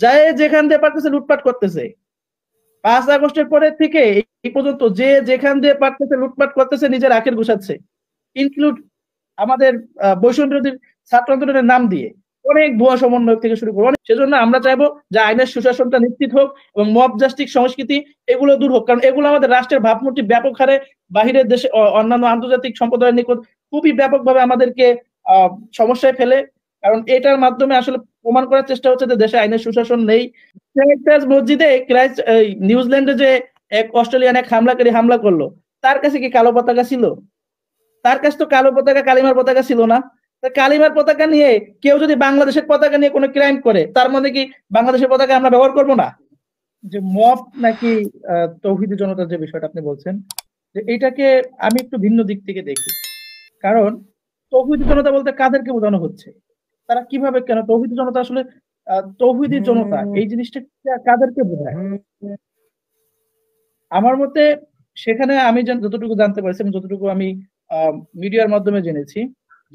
যায় যেখান দিয়ে পারতেছে লুটপাট করতেছে। 5 আগস্টের পরে থেকে এই পর্যন্ত যে যেখান দিয়ে পারতেছে লুটপাট করতেছে, নিজের আখের গুছাচ্ছে। ইনক্লুড আমাদের বৈষম্য বিরোধী ছাত্র আন্দোলনের নাম দিয়ে অনেক ভুয়া সমন্বয় থেকে শুরু করে সেজন্য আমরা চাইবো যে আইনের সুশাসনটা নিশ্চিত হোক এবং মব জাস্টিস সংস্কৃতি এগুলো দূর হোক, কারণ এগুলো আমাদের রাষ্ট্রের ভাবমূর্তি ব্যাপক হারে বাহিরের দেশে অন্যান্য আন্তর্জাতিক সম্প্রদায়ের নিকট খুবই ব্যাপকভাবে আমাদেরকে সমস্যায় ফেলে। কারণ এটার মাধ্যমে আসলে প্রমাণ করার চেষ্টা হচ্ছে যে দেশে আইনের সুশাসন নেই। মসজিদে ক্রাইস্ট নিউজিল্যান্ডে যে এক অস্ট্রেলিয়ান এক হামলাকারী হামলা করলো, তার কাছে কি কালো পতাকা ছিল? তার কাছে তো কালো পতাকা কালিমার পতাকা ছিল না। কালিমার পতাকা নিয়ে কেউ যদি বাংলাদেশের পতাকা নিয়ে কোনো ক্রাইম করে, তার মধ্যে কি বাংলাদেশের পতাকা আমরা ব্যবহার করব না? যে মব নাকি তৌহিদি জনতার যে বিষয়টা আপনি বলছেন, যে এইটাকে আমি একটু ভিন্ন দিক থেকে দেখি। কারণ তৌহিদি জনতা বলতে কাদেরকে বোঝানো হচ্ছে? তারা কিভাবে, কেন তৌহিদি জনতা আসলে তৌহিদি জনতা এই জিনিসটা কাদেরকে বোঝায়? আমার মতে সেখানে আমি যতটুকু জানতে পারছি এবং যতটুকু আমি মিডিয়ার মাধ্যমে জেনেছি,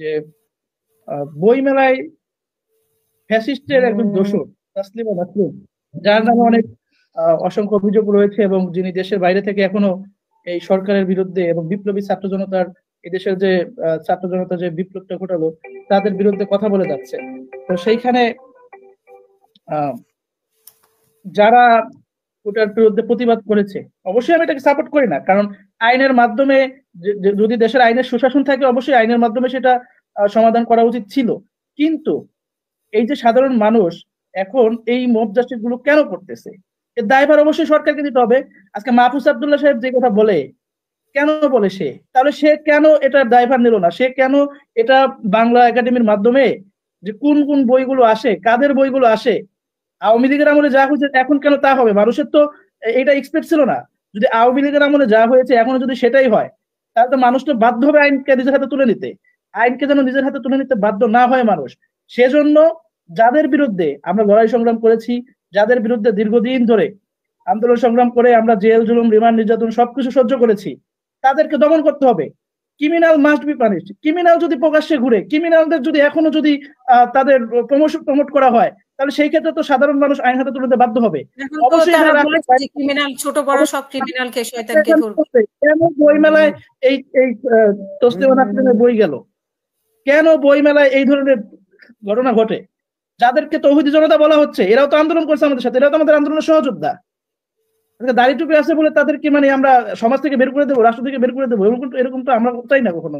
যে বই মেলায় ফ্যাসিস্টের একজন দোসর তাসলিমা নাসরিন, যার নামে অনেক অসংখ্য অভিযোগ রয়েছে এবং যিনি দেশের বাইরে থেকে এখনো এই সরকারের বিরুদ্ধে এবং বিপ্লবী ছাত্র জনতার, এই দেশের যে ছাত্র জনতা যে বিপ্লবটা ঘটালো তাদের বিরুদ্ধে কথা বলে যাচ্ছে। তো সেইখানে আহ যারা ওটার বিরুদ্ধে প্রতিবাদ করেছে, অবশ্যই আমি এটাকে সাপোর্ট করি না, কারণ আইনের মাধ্যমে যদি দেশের আইনের সুশাসন থাকে অবশ্যই আইনের মাধ্যমে সেটা সমাধান করা উচিত ছিল। কিন্তু এই যে সাধারণ মানুষ এখন এই মব জাস্টিস গুলো কেন করতেছে, এর দায়ভার অবশ্যই সরকারকে দিতে হবে। আজকে মাহফুজ আব্দুল্লাহ সাহেব যে কথা বলে, কেন বলে সে, তাহলে সে কেন এটার দায়ভার নিল না? সে কেন এটা বাংলা একাডেমির মাধ্যমে যে কোন কোন বইগুলো আসে, কাদের বইগুলো আসে, আওয়ামী লীগের আমলে যা হয়েছে এখন কেন তা হবে? মানুষের তো এটা এক্সপেক্ট ছিল না। যদি আওয়ামী লীগের আমলে যা হয়েছে এখনো যদি সেটাই হয়, তাহলে তো মানুষ তো বাধ্য হবে আইনকে নিজের হাতে তুলে নিতে। আইনকে যেন নিজের হাতে তুলে নিতে বাধ্য না হয় মানুষ, সেজন্য যাদের বিরুদ্ধে আমরা লড়াই সংগ্রাম করেছি, যাদের বিরুদ্ধে দীর্ঘদিন ধরে আন্দোলন সংগ্রাম করে আমরা জেল জুলুম রিমান্ড নির্যাতন সবকিছু সহ্য করেছি, তাদেরকে দমন করতে হবে। Criminal must be punished. Criminal যদি প্রকাশ্যে ঘুরে, ক্রিমিনালদের যদি এখনো যদি তাদের প্রমোট করা হয়, তাহলে সেই ক্ষেত্রে তো সাধারণ মানুষ আইন হাতে তুলে নিতে বাধ্য হবে। অবশ্যই ক্রিমিনাল ছোট বড় সব ক্রিমিনালকে শয়তানকে ধরবে। কেন বই মেলায় এই এই তসলিমা নাসরিনের বই গেল? কেন বই মেলায় এই ধরনের ঘটনা ঘটে? যাদেরকে তৌহিদি জনতা বলা হচ্ছে, এরাও তো আন্দোলন করছে আমাদের সাথে, এরাও তো আমাদের আন্দোলনের সহযোদ্ধা। দাড়ি টুপি আছে বলে তাদেরকে মানে আমরা সমাজ থেকে বের করে দেবো, রাষ্ট্র থেকে বের করে দেবো, এরকম তো আমরা চাই না কখনো।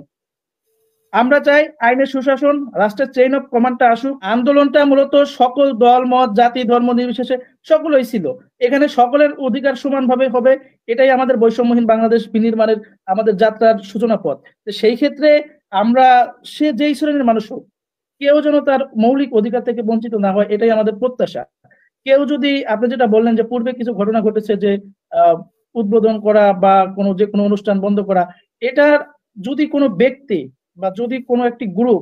আমরা চাই আইনের সুশাসন, রাষ্ট্রের চেইন অফ কমান্ডটা আসুক। আন্দোলনটা মূলত সকল দল মত জাতি ধর্ম নির্বিশেষে সকলেই ছিল, এখানে সকলের অধিকার সমানভাবে হবে। এটাই আমাদের বৈষম্যহীন বাংলাদেশ বিনির্মাণের আমাদের যাত্রার সূচনা পথ। সেই ক্ষেত্রে আমরা, সে যেই শ্রেণীর মানুষ হোক, কেউ যেন তার মৌলিক অধিকার থেকে বঞ্চিত না হয়, এটাই আমাদের প্রত্যাশা। কেউ যদি, আপনি যেটা বললেন যে পূর্বে কিছু ঘটনা ঘটেছে যে উদ্বোধন করা বা যে কোনো অনুষ্ঠান বন্ধ করা, এটার যদি কোনো ব্যক্তি বা যদি কোনো একটি গ্রুপ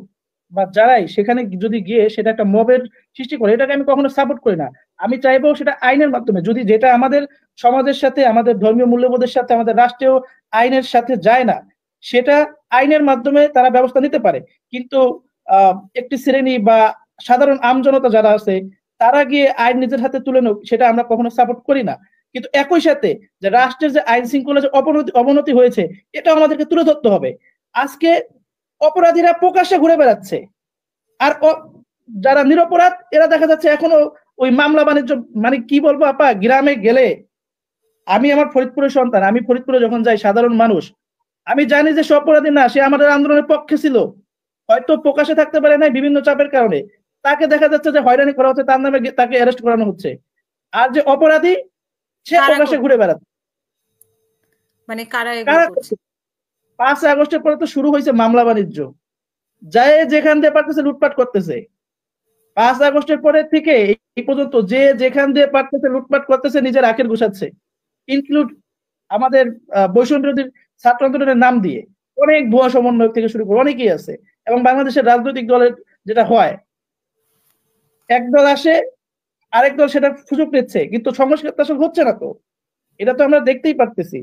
বা যারাই সেখানে যদি গিয়ে সেটা একটা মবের সৃষ্টি করে, এটাকে আমি কখনো সাপোর্ট করি না। আমি চাইবো সেটা আইনের মাধ্যমে, যদি যেটা আমাদের সমাজের সাথে, আমাদের ধর্মীয় মূল্যবোধের সাথে, আমাদের রাষ্ট্রীয় আইনের সাথে যায় না, সেটা আইনের মাধ্যমে তারা ব্যবস্থা নিতে পারে। কিন্তু একটি শ্রেণী বা সাধারণ আমজনতা যারা আছে, তারা গিয়ে আইন নিজের হাতে তুলে নেক, সেটা আমরা কখনো সাপোর্ট করি না। কিন্তু একই সাথে যে রাষ্ট্রের যে আইন শৃঙ্খলা যে অবনতি হয়েছে, এটা আমাদেরকে তুলে ধরতে হবে। আজকে অপরাধীরা প্রকাশ্যে ঘুরে বেড়াচ্ছে, আর যারা নিরপরাধ এরা দেখা যাচ্ছে এখনো ওই মামলা বাণিজ্য, মানে কি বলবো আপা, গ্রামে গেলে, আমি আমার ফরিদপুরের সন্তান, আমি ফরিদপুরে যখন যাই সাধারণ মানুষ, আমি জানি যে সব অপরাধী না, সে আমাদের আন্দোলনের পক্ষে ছিল, হয়তো প্রকাশে থাকতে পারে নাই বিভিন্ন চাপের কারণে, তাকে দেখা যাচ্ছে যে হয়রানি করা হচ্ছে, তার নামে তাকে অ্যারেস্ট করানো হচ্ছে। আর যে অপরাধী সে প্রকাশে ঘুরে বেড়াচ্ছে। মানে 5 আগস্টের পরে তো শুরু হয়েছে মামলা বাণিজ্য, যায় যেখান দিয়ে পারতেছে লুটপাট করতেছে। 5 আগস্টের পরে থেকে এই পর্যন্ত যে যেখান দিয়ে পারতেছে লুটপাট করতেছে, নিজের আখের গুছাচ্ছে। ইনক্লুড আমাদের বৈষম্য বিরোধী ছাত্র আন্দোলনের নাম দিয়ে অনেক ভুয়া সমন্বয় থেকে শুরু করে অনেকেই আছে। এবং বাংলাদেশের রাজনৈতিক দলের যেটা হয়, একদল আসে, আরেক দল সেটা সুযোগ নিচ্ছে, কিন্তু সংস্কার তো আসলে হচ্ছে না। তো এটা তো আমরা দেখতেই পারতেছি।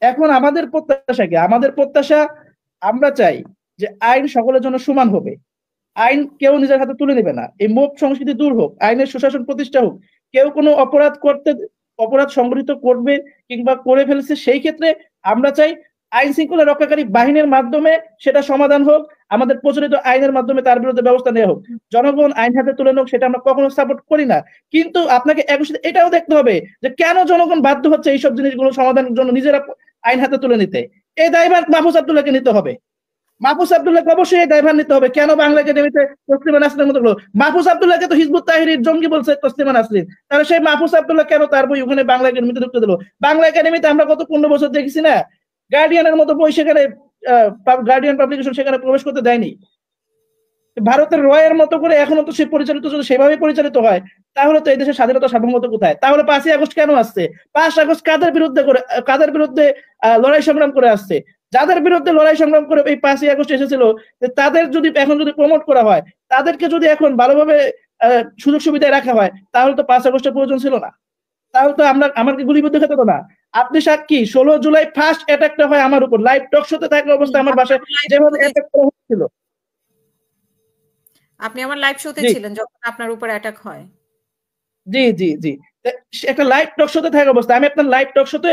এখন আমাদের প্রত্যাশা কি? আমাদের প্রত্যাশা, আমরা চাই যে আইন সকলের জন্য সমান হবে, আইন কেউ নিজের হাতে তুলে নেবে না। এই মোব সংস্কৃতি দূর হোক, আইনের সুশাসন প্রতিষ্ঠা হোক। কেউ কোনো অপরাধ সংগঠিত করবে কিংবা করে ফেলছে, সেই ক্ষেত্রে আমরা চাই আইন শৃঙ্খলা রক্ষাকারী বাহিনীর মাধ্যমে সেটা সমাধান হোক, আমাদের প্রচলিত আইনের মাধ্যমে তার বিরুদ্ধে ব্যবস্থা নেওয়া হোক। জনগণ আইন হাতে তুলে হোক, সেটা আমরা কখনো সাপোর্ট করি না। কিন্তু আপনাকে একই সাথে এটাও দেখতে হবে যে কেন জনগণ বাধ্য হচ্ছে এইসব জিনিসগুলো সমাধানের জন্য নিজেরা আইন হাতে তুলে নিতে। এই দায়ভার মাহফুজ আব্দুল্লাহকে নিতে হবে। মাহফুজ আব্দুল্লাহকে অবশ্যই এই দায়ভার নিতে হবে। কেন বাংলা একাডেমিতে তসলিমা নাসরিনের মতো হলো? মাহফুজ আব্দুল্লাহকে তো হিজবুত তাহরীর জঙ্গি বলছে তসলিমা নাসরিন, তাহলে সেই মাহফুজ আব্দুল্লাহ কেন তার বই ওখানে বাংলা একাডেমিতে ঢুকতে দিল? বাংলা একাডেমিতে আমরা গত 15 বছর দেখেছি না, গার্ডিয়ানের মতো বই সেখানে, গার্ডিয়ান পাবলিকেশন সেখানে প্রবেশ করতে দেয়নি। ভারতের রয়ের মতো করে এখনো তো সে পরিচালিত, যদি সেভাবে পরিচালিত হয় তাহলে তো এই দেশের স্বাধীনতা সার্বভৌমত্ব কোথায়? তাহলে 5ই আগস্ট কেন আসছে? 5 আগস্ট কাদের বিরুদ্ধে লড়াই সংগ্রাম করে আসছে? যাদের বিরুদ্ধে লড়াই সংগ্রাম করে এই 5ই আগস্ট এসেছিল, তাদের যদি এখন যদি প্রমোট করা হয়, তাদেরকে যদি এখন ভালোভাবে সুযোগ সুবিধায় রাখা হয়, তাহলে তো 5 আগস্টের প্রয়োজন ছিল না। তাহলে তো আমাকে গুলিবিদ্ধ খেতে হতো না। আপনি সাক্ষী, 16 জুলাই ফার্স্ট অ্যাটাকটা হয় আমার উপর, লাইভ টক শোতে থাকা অবস্থায় আমার বাসায় যেভাবে অ্যাটাক করা হচ্ছিল। আপনি আমার লাইভ শোতে ছিলেন যখন আপনার উপর অ্যাটাক হয়। জি জি জি, একটা লাইভ টক শোতে থাকা অবস্থা, আমি আপনার লাইভ টক শোতে,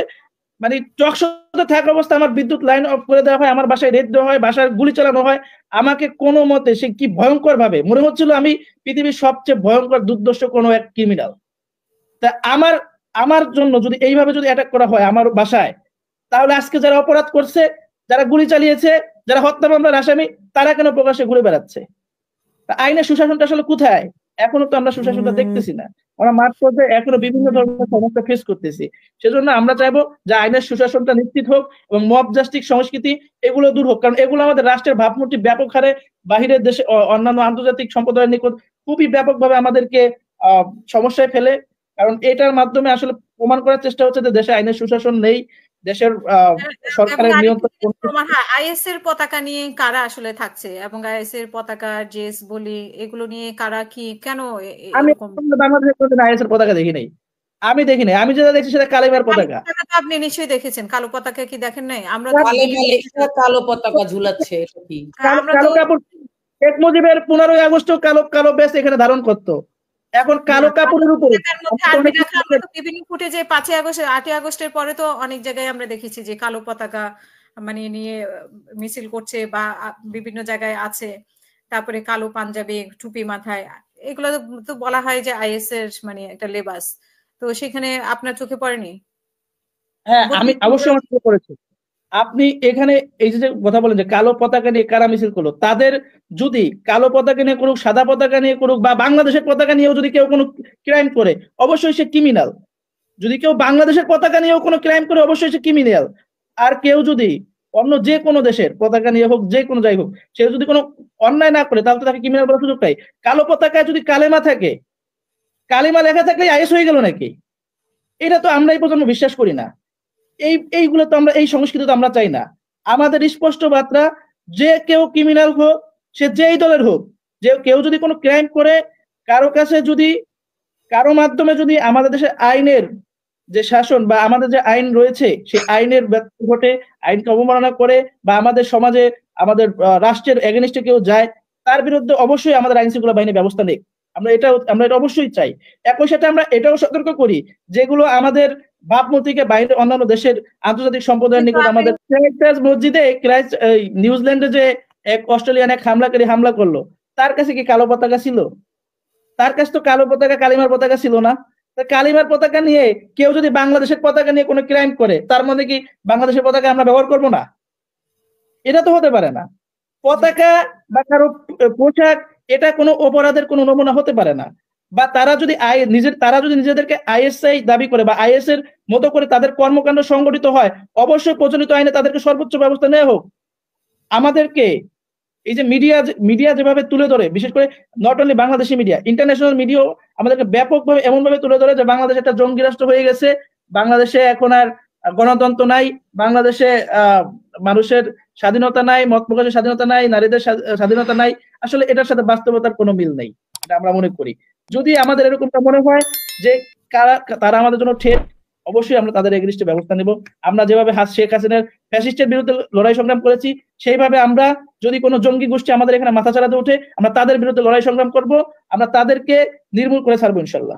মানে টক শোতে থাকা অবস্থা আমার বিদ্যুৎ লাইন অফ করে দেওয়া হয়, আমার বাসায় রেড দেওয়া হয়, বাসায় গুলি চালানো হয়। আমাকে কোনো মতে, সে কি ভয়ঙ্কর ভাবে মনে হচ্ছিল আমি পৃথিবীর সবচেয়ে ভয়ঙ্কর দুর্দর্শ কোনো এক ক্রিমিনাল। তা আমার জন্য যদি এইভাবে যদি অ্যাটাক করা হয় আমার বাসায়, তাহলে আজকে যারা অপরাধ করছে, যারা গুলি চালিয়েছে, যারা হত্যা মামলার আসামি, তারা কেন প্রকাশ্যে ঘুরে বেড়াচ্ছে? আইনের সুশাসনটা আসলে কোথায়? এখনো তো আমরা সুশাসনটা দেখতেছি না। আমরা মাঠ পর্যায়ে এখনো বিভিন্ন ধরনের সমস্যা ফেস করতেছি। সেজন্য আমরা চাইবো যে আইনের সুশাসনটা নিশ্চিত হোক এবং মব জাস্টিস সংস্কৃতি এগুলো দূর হোক, কারণ এগুলো আমাদের রাষ্ট্রের ভাবমূর্তি ব্যাপক হারে বাহিরের দেশে, অন্যান্য আন্তর্জাতিক সম্প্রদায়ের নিকট খুবই ব্যাপকভাবে আমাদেরকে সমস্যায় ফেলে। কারণ এটার মাধ্যমে আসলে প্রমাণ করার চেষ্টা হচ্ছে যে দেশে আইনের সুশাসন নেই, দেশের সরকারের নিয়ন্ত্রণ। আইএস এর পতাকা নিয়ে কারা আসলে থাকছে এবং আইএস এর পতাকা, জেস বলি, এগুলো নিয়ে কারা কি কেন? আমি বাংলাদেশের কোনদিন আইএস এর পতাকা দেখি নাই, আমি দেখি নাই। আমি যেটা দেখছি সেটা কালিমার পতাকা। আপনি নিশ্চয়ই দেখেছেন, কালো পতাকা কি দেখেন নাই? আমরা কালো পতাকা ঝুলাচ্ছে, এটা কি কালো কাপড়? শেখ মুজিবের 15ই আগস্ট কালো কালো বেশ এখানে ধারণ করতো, এখন কালো কাপড়ের উপরে বিভিন্ন ফুটেজে 5ই আগস্ট 8ই আগস্টের পরে তো অনেক জায়গায় আমরা দেখেছি যে কালো পতাকা মানে নিয়ে মিছিল করছে বা বিভিন্ন জায়গায় আছে। তারপরে কালো পাঞ্জাবি, টুপি মাথায়, এগুলো তো বলা হয় যে আইএস এর মানে একটা লেবাস। তো সেখানে আপনার চোখে পড়েনি? হ্যাঁ, আমি অবশ্যই আমার চোখে পড়েছে। আপনি এখানে এই যে কথা বলেন যে কালো পতাকা নিয়ে কারা মিছিল করলো, তাদের যদি কালো পতাকা নিয়ে করুক, সাদা পতাকা নিয়ে করুক, বা বাংলাদেশের পতাকা নিয়েও যদি কেউ কোনো ক্রাইম করে, অবশ্যই সে ক্রিমিনাল। যদি কেউ বাংলাদেশের পতাকা নিয়েও কোনো ক্রাইম করে, অবশ্যই সে ক্রিমিনাল। আর কেউ যদি অন্য যে কোনো দেশের পতাকা নিয়ে হোক, যে কোনো যাই হোক, সে যদি কোনো অন্যায় না করে, তাহলে তো তাকে ক্রিমিনাল বলার সুযোগ পাই। কালো পতাকায় যদি কালেমা থাকে, কালিমা লেখা থাকলে আইএস হয়ে গেল নাকি? এটা তো আমরা এই প্রজন্ম বিশ্বাস করি না। এইগুলো তো আমরা, এই সংস্কৃতি তো আমরা চাই না। আমাদের স্পষ্ট বার্তা, যে কেউ ক্রিমিনাল হোক, সে যেই দলের হোক, যে কেউ যদি কোনো ক্রাইম করে, কারো কাছে যদি, কারো মাধ্যমে যদি আমাদের দেশের আইনের যে শাসন বা আমাদের যে আইন রয়েছে সেই আইনের ব্যত্যয় ঘটে, আইনকে অবমাননা করে, বা আমাদের সমাজে আমাদের রাষ্ট্রের এগেনিস্টে কেউ যায়, তার বিরুদ্ধে অবশ্যই আমাদের আইন শৃঙ্খলা বাহিনী ব্যবস্থা নেই। আমরা এটা অবশ্যই চাই। একই সাথে আমরা এটাও সতর্ক করি, যেগুলো আমাদের ভাবমূর্তিকে বাইরে অন্যান্য দেশের আন্তর্জাতিক সম্প্রদায়ের নিকট, আমাদের মসজিদে নিউজিল্যান্ডে যে এক অস্ট্রেলিয়ান এক হামলাকারী হামলা করলো, তার কাছে কি কালো পতাকা ছিল? তার কাছে তো কালো পতাকা, কালিমার পতাকা ছিল না। কালিমার পতাকা নিয়ে কেউ যদি বাংলাদেশের পতাকা নিয়ে কোনো ক্রাইম করে, তার মধ্যে কি বাংলাদেশের পতাকা আমরা ব্যবহার করব না? এটা তো হতে পারে না। পতাকা বা কারো পোশাক, এটা কোনো অপরাধের কোনো নমুনা হতে পারে না। বা তারা যদি নিজেদেরকে আইএসআই দাবি করে বা আইএস এর মতো করে তাদের কর্মকাণ্ড সংগঠিত হয়, অবশ্যই প্রচলিত আইনে তাদেরকে সর্বোচ্চ ব্যবস্থা নেওয়া হোক। আমাদেরকে এই যে মিডিয়া যেভাবে তুলে ধরে, বিশেষ করে not only Bangladeshi media, international মিডিয়াও আমাদেরকে ব্যাপকভাবে এমন ভাবে তুলে ধরে যে বাংলাদেশ একটা জঙ্গি রাষ্ট্র হয়ে গেছে, বাংলাদেশে এখন আর গণতন্ত্র নাই, বাংলাদেশে মানুষের স্বাধীনতা নাই, মত প্রকাশের স্বাধীনতা নাই, নারীদের স্বাধীনতা নাই। আসলে এটার সাথে বাস্তবতার কোনো মিল নেই, এটা আমরা মনে করি। যদি আমাদের এরকমটা মনে হয় যে তারা আমাদের জন্য ঠেট, অবশ্যই আমরা তাদের এগেইনস্টে ব্যবস্থা নেব। আমরা যেভাবে শেখ হাসিনার ফ্যাসিস্টের বিরুদ্ধে লড়াই সংগ্রাম করেছি, সেইভাবে আমরা যদি কোনো জঙ্গি গোষ্ঠী আমাদের এখানে মাথা চালাতে ওঠে, আমরা তাদের বিরুদ্ধে লড়াই সংগ্রাম করব, আমরা তাদেরকে নির্মূল করে ছাড়বো ইনশাল্লাহ।